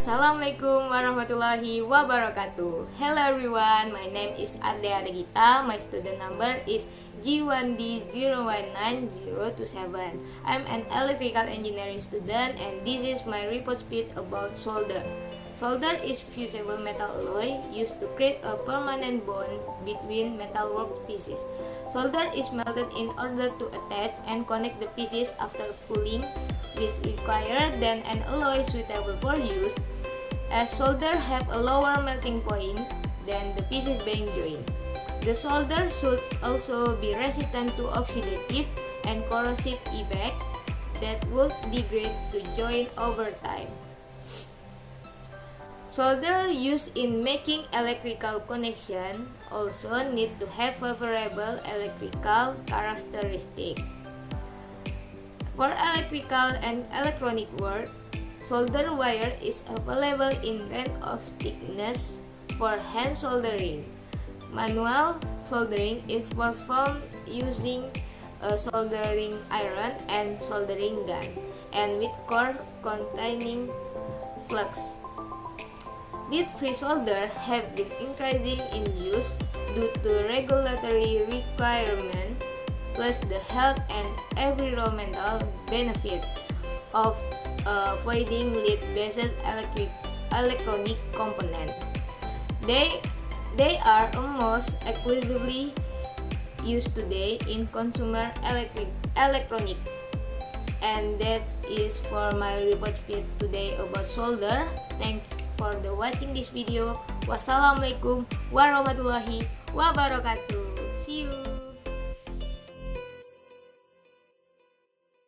Assalamualaikum warahmatullahi wabarakatuh. Hello everyone, my name is Ardhea Regita. My student number is G1D019027. I'm an electrical engineering student and this is my report sheet about solder. Solder is fusible metal alloy used to create a permanent bond between metalwork pieces. Solder is melted in order to attach and connect the pieces after cooling, which require then an alloy suitable for use, as solder have a lower melting point than the pieces being joined. The solder should also be resistant to oxidative and corrosive effect that would degrade to joint over time. Solder used in making electrical connection also need to have favorable electrical characteristics. For electrical and electronic work, solder wire is available in range of thickness for hand soldering. Manual soldering is performed using a soldering iron and soldering gun, and with core containing flux. Lead-free solder have been increasing in use due to regulatory requirements, plus the health and environmental benefit of avoiding lead-based electronic components. They are almost exclusively used today in consumer electronics. And that is for my report sheet today about solder. Thank you for watching this video. Wassalamualaikum warahmatullahi wabarakatuh.